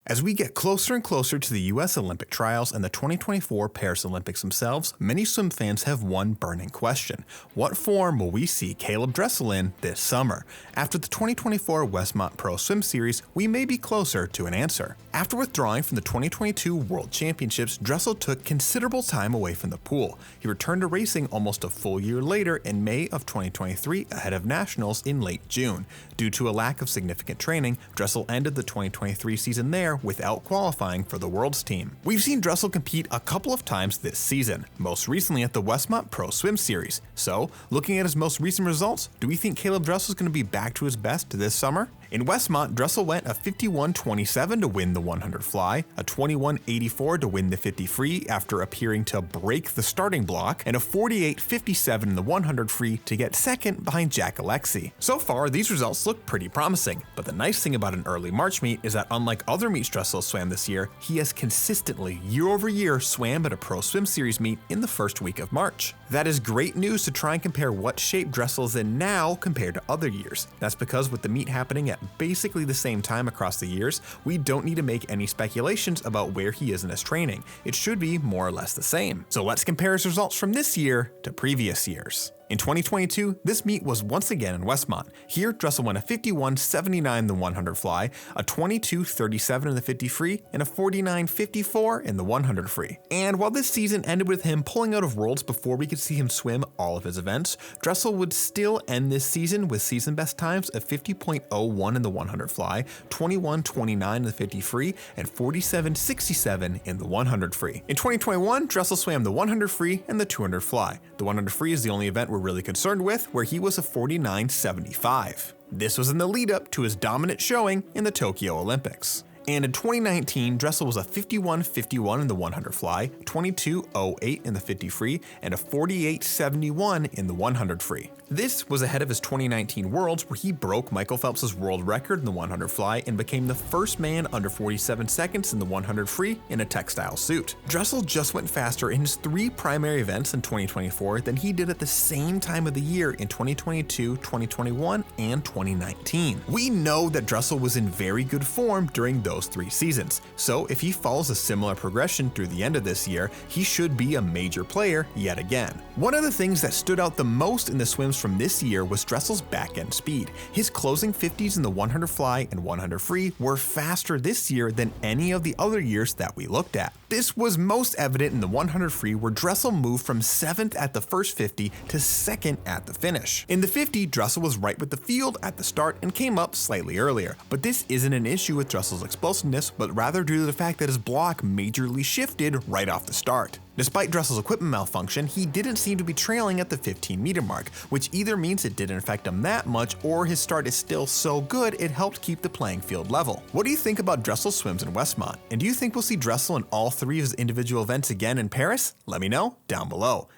As we get closer and closer to the US Olympic trials and the 2024 Paris Olympics themselves, many swim fans have one burning question. What form will we see Caeleb Dressel in this summer? After the 2024 Westmont Pro Swim Series, we may be closer to an answer. After withdrawing from the 2022 World Championships, Dressel took considerable time away from the pool. He returned to racing almost a full year later in May of 2023 ahead of nationals in late June. Due to a lack of significant training, Dressel ended the 2023 season there without qualifying for the Worlds team. We've seen Dressel compete a couple of times this season, most recently at the Westmont Pro Swim Series. So, looking at his most recent results, do we think Caeleb Dressel is going to be back to his best this summer? In Westmont, Dressel went a 51.27 to win the 100 fly, a 21.84 to win the 50 free after appearing to break the starting block, and a 48.57 in the 100 free to get second behind Jack Alexi. So far, these results look pretty promising, but the nice thing about an early March meet is that unlike other meets Dressel swam this year, he has consistently, year over year, swam at a Pro Swim Series meet in the first week of March. That is great news to try and compare what shape Dressel is in now compared to other years. That's because with the meet happening at basically the same time across the years, we don't need to make any speculations about where he is in his training. It should be more or less the same. So let's compare his results from this year to previous years. In 2022, this meet was once again in Westmont. Here, Dressel went a 51.79 in the 100 fly, a 22.37 in the 50 free, and a 49.54 in the 100 free. And while this season ended with him pulling out of Worlds before we could see him swim all of his events, Dressel would still end this season with season best times of 50.01 in the 100 fly, 21.29 in the 50 free, and 47.67 in the 100 free. In 2021, Dressel swam the 100 free and the 200 fly. The 100 free is the only event we're really concerned with, where he was a 49.75. This was in the lead up to his dominant showing in the Tokyo Olympics. And in 2019, Dressel was a 51.51 in the 100 fly, 22.08 in the 50 free, and a 48.71 in the 100 free. This was ahead of his 2019 Worlds, where he broke Michael Phelps' world record in the 100 fly and became the first man under 47 seconds in the 100 free in a textile suit. Dressel just went faster in his three primary events in 2024 than he did at the same time of the year in 2022, 2021, and 2019. We know that Dressel was in very good form during those three seasons, so if he follows a similar progression through the end of this year, he should be a major player yet again. One of the things that stood out the most in the swims from this year was Dressel's back-end speed. His closing 50s in the 100 fly and 100 free were faster this year than any of the other years that we looked at. This was most evident in the 100 free, where Dressel moved from 7th at the first 50 to 2nd at the finish. In the 50, Dressel was right with the field at the start and came up slightly earlier, but this isn't an issue with Dressel's explosiveness, but rather due to the fact that his block majorly shifted right off the start. Despite Dressel's equipment malfunction, he didn't seem to be trailing at the 15-meter mark, which either means it didn't affect him that much, or his start is still so good it helped keep the playing field level. What do you think about Dressel's swims in Westmont? And do you think we'll see Dressel in all three of his individual events again in Paris? Let me know down below.